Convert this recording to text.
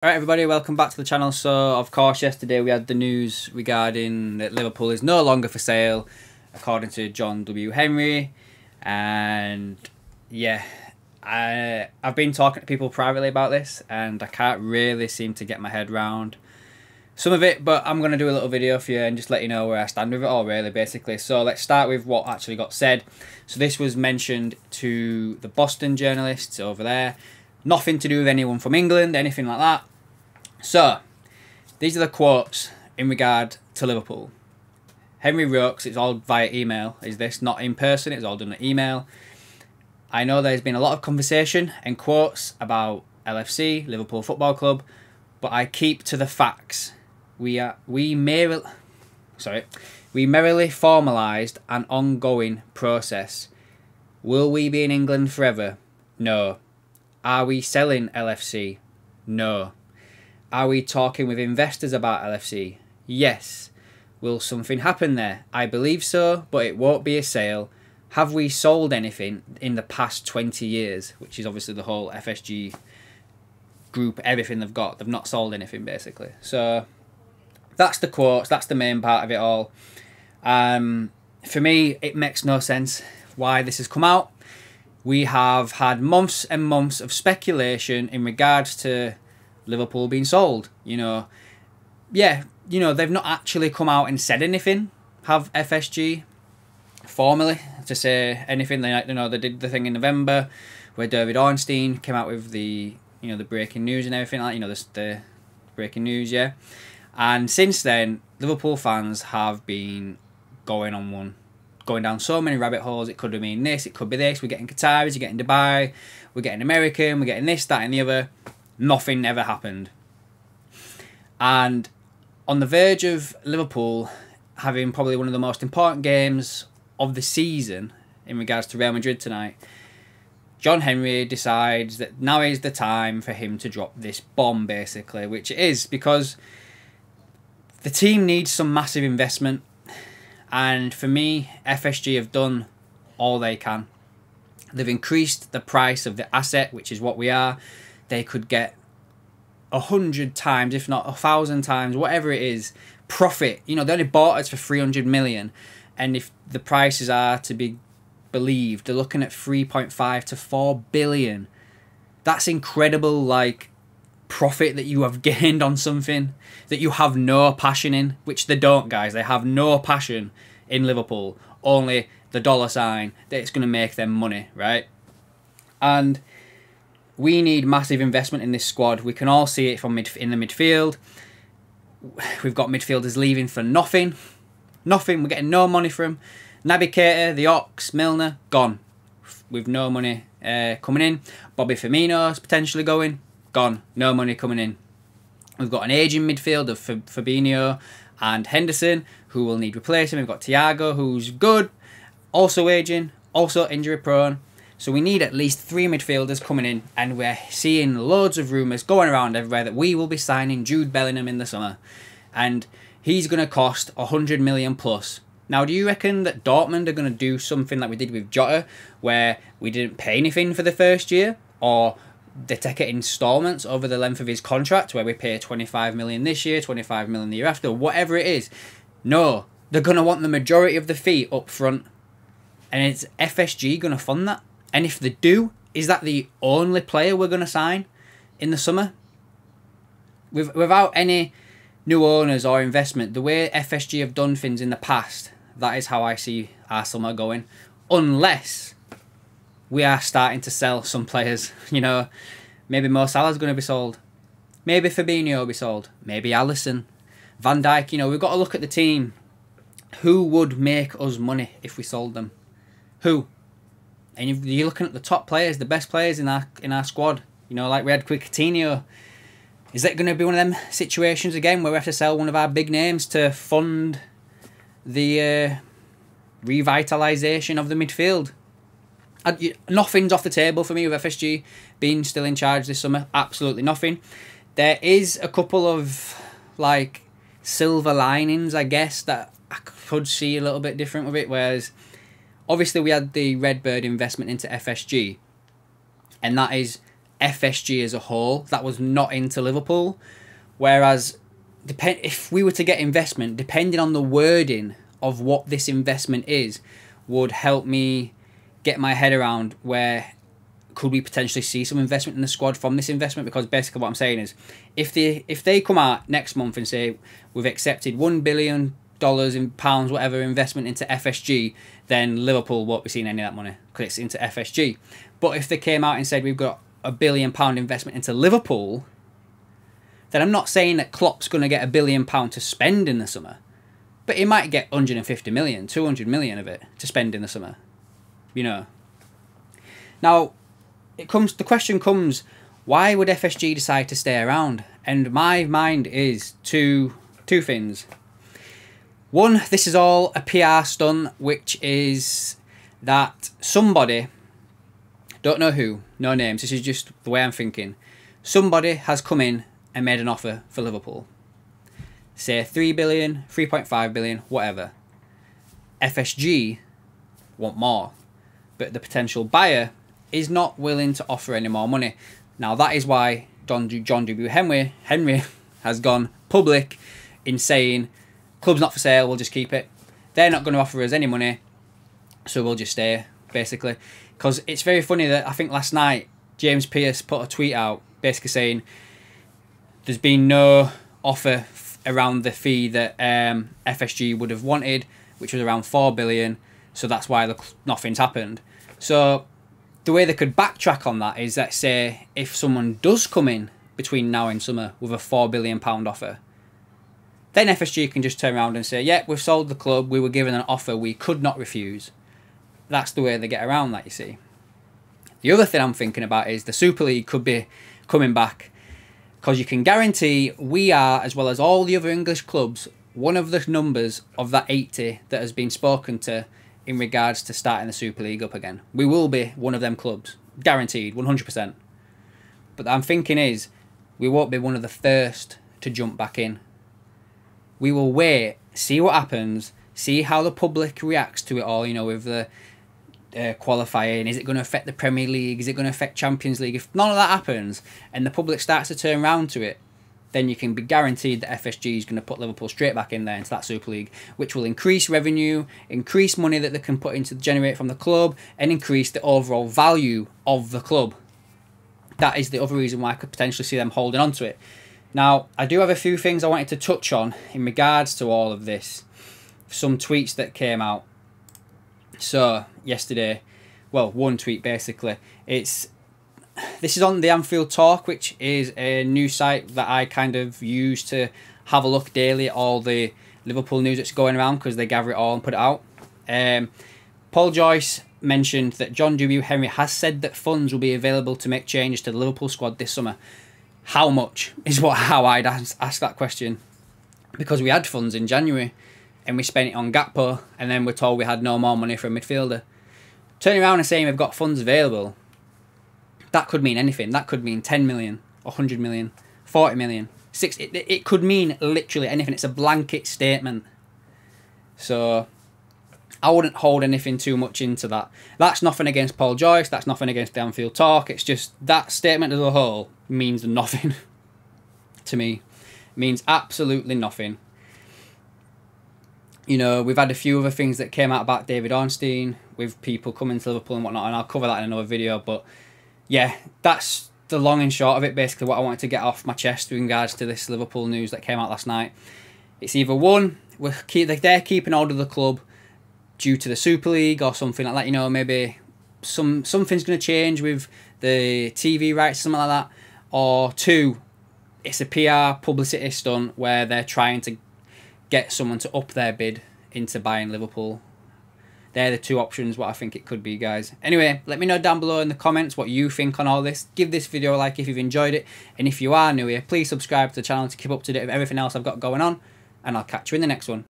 Alright everybody, welcome back to the channel. So of course yesterday we had the news regarding that Liverpool is no longer for sale, according to John W. Henry. And yeah, I've been talking to people privately about this and I can't really seem to get my head round some of it, but I'm going to do a little video for you and just let you know where I stand with it all really, basically. So let's start with what actually got said. So this was mentioned to the Boston journalists over there. Nothing to do with anyone from England, anything like that. So, these are the quotes in regard to Liverpool. Henry wrote, it's all via email, is this, not in person, it's all done on email. I know there's been a lot of conversation and quotes about LFC, Liverpool Football Club, but I keep to the facts. We merely formalised an ongoing process. Will we be in England forever? No. Are we selling LFC? No. Are we talking with investors about LFC? Yes. Will something happen there? I believe so, but it won't be a sale. Have we sold anything in the past 20 years? Which is obviously the whole FSG group, everything they've got. They've not sold anything, basically. So, that's the quotes. That's the main part of it all. For me, it makes no sense why this has come out. We have had months and months of speculation in regards to Liverpool being sold. Yeah, they've not actually come out and said anything, have FSG, formally, to say anything. They did the thing in November where David Ornstein came out with the breaking news and everything, like, the breaking news, yeah. And since then, Liverpool fans have been going down so many rabbit holes. It could have been this, it could be this. We're getting Qataris, you're getting Dubai, we're getting American, we're getting this, that, and the other. Nothing ever happened. And on the verge of Liverpool having probably one of the most important games of the season in regards to Real Madrid tonight, John Henry decides that now is the time for him to drop this bomb, basically, which it is, because the team needs some massive investment. And for me, FSG have done all they can. They've increased the price of the asset, which is what we are. They could get 100 times, if not 1,000 times, whatever it is, profit. They only bought us for 300 million. And if the prices are to be believed, they're looking at 3.5 to 4 billion. That's incredible, profit that you have gained on something that you have no passion in, which they don't, guys. They have no passion in Liverpool, only the dollar sign that it's going to make them money, right? And we need massive investment in this squad. We can all see it from in the midfield. We've got midfielders leaving for nothing. Nothing. We're getting no money from Naby Keita, the Ox, Milner, gone. With no money coming in. Bobby Firmino's potentially going. Gone. No money coming in. We've got an aging midfield of Fabinho and Henderson, who will need replacement. We've got Thiago, who's good, also aging, also injury prone. So we need at least 3 midfielders coming in, and we're seeing loads of rumours going around everywhere that we will be signing Jude Bellingham in the summer. And he's going to cost 100 million plus. Now, do you reckon that Dortmund are going to do something like we did with Jota, where we didn't pay anything for the first year? Or they take it in instalments over the length of his contract, where we pay 25 million this year, 25 million the year after, whatever it is? No, they're going to want the majority of the fee up front. And is FSG going to fund that? And if they do, is that the only player we're going to sign in the summer? Without any new owners or investment, the way FSG have done things in the past, that is how I see our summer going. Unless we are starting to sell some players. Maybe Mo Salah's going to be sold. Maybe Fabinho will be sold. Maybe Alisson. Van Dijk. We've got to look at the team. Who would make us money if we sold them? Who? And you're looking at the top players, the best players in our squad. Like we had Coutinho. Is that going to be one of them situations again where we have to sell one of our big names to fund the revitalisation of the midfield? Nothing's off the table for me with FSG being still in charge this summer. Absolutely nothing. There is a couple of silver linings, I guess, that I could see a little bit different with it. Whereas obviously we had the Redbird investment into FSG, and that is FSG as a whole that was not into Liverpool. Whereas, if we were to get investment, depending on the wording of what this investment is, would help me get my head around where could we potentially see some investment in the squad from this investment. Because basically what I'm saying is, if they come out next month and say we've accepted $1 billion in pounds, whatever, investment into FSG, then Liverpool won't be seeing any of that money because it's into FSG. But if they came out and said we've got £1 billion investment into Liverpool, then I'm not saying that Klopp's going to get £1 billion to spend in the summer, but he might get 150 million, 200 million of it to spend in the summer. You know. Now, the question comes, why would FSG decide to stay around? And my mind is two things. One, this is all a PR stunt, which is that somebody, don't know who, no names, this is just the way I'm thinking, somebody has come in and made an offer for Liverpool. Say 3 billion, 3.5 billion, whatever. FSG want more, but the potential buyer is not willing to offer any more money. Now that is why John W. Henry has gone public in saying, club's not for sale, we'll just keep it. They're not going to offer us any money, so we'll just stay, basically. Because it's very funny that I think last night James Pearce put a tweet out basically saying there's been no offer around the fee that FSG would have wanted, which was around 4 billion, so that's why nothing's happened. So the way they could backtrack on that is that, say, if someone does come in between now and summer with a £4 billion offer, then FSG can just turn around and say, yeah, we've sold the club, we were given an offer we could not refuse. That's the way they get around that, you see. The other thing I'm thinking about is the Super League could be coming back, because you can guarantee we are, as well as all the other English clubs, one of the numbers of that 80 that has been spoken to in regards to starting the Super League up again. We will be one of them clubs, guaranteed, 100%. But I'm thinking is, we won't be one of the first to jump back in. We will wait, see what happens, see how the public reacts to it all, you know, with the qualifying. Is it going to affect the Premier League? Is it going to affect Champions League? If none of that happens and the public starts to turn around to it, then you can be guaranteed that FSG is going to put Liverpool straight back in there into that Super League, which will increase revenue, increase money that they can put into generate from the club, and increase the overall value of the club. That is the other reason why I could potentially see them holding on to it. Now, I do have a few things I wanted to touch on in regards to all of this. Some tweets that came out. So, yesterday, well, one tweet basically. This is on the Anfield Talk, which is a news site that I kind of use to have a look daily at all the Liverpool news that's going around, because they gather it all and put it out. Paul Joyce mentioned that John W. Henry has said that funds will be available to make changes to the Liverpool squad this summer. How much is how I'd ask that question, because we had funds in January and we spent it on Gakpo, and then we're told we had no more money for a midfielder. Turning around and saying we've got funds available, that could mean anything. That could mean 10 million, 100 million, 40 million, 60. It could mean literally anything. It's a blanket statement. So I wouldn't hold anything too much into that. That's nothing against Paul Joyce. That's nothing against the Anfield Talk. It's just that statement as a whole means nothing to me. It means absolutely nothing. You know, we've had a few other things that came out about David Ornstein with people coming to Liverpool and whatnot, and I'll cover that in another video. But yeah, that's the long and short of it, basically what I wanted to get off my chest with regards to this Liverpool news that came out last night. It's either one, they're keeping hold of the club due to the Super League or something like that, you know, maybe something's going to change with the TV rights, something like that. Or two, it's a PR publicity stunt where they're trying to get someone to up their bid into buying Liverpool. They're the two options, what I think it could be, guys. Anyway, let me know down below in the comments what you think on all this. Give this video a like if you've enjoyed it. And if you are new here, please subscribe to the channel to keep up to date with everything else I've got going on. And I'll catch you in the next one.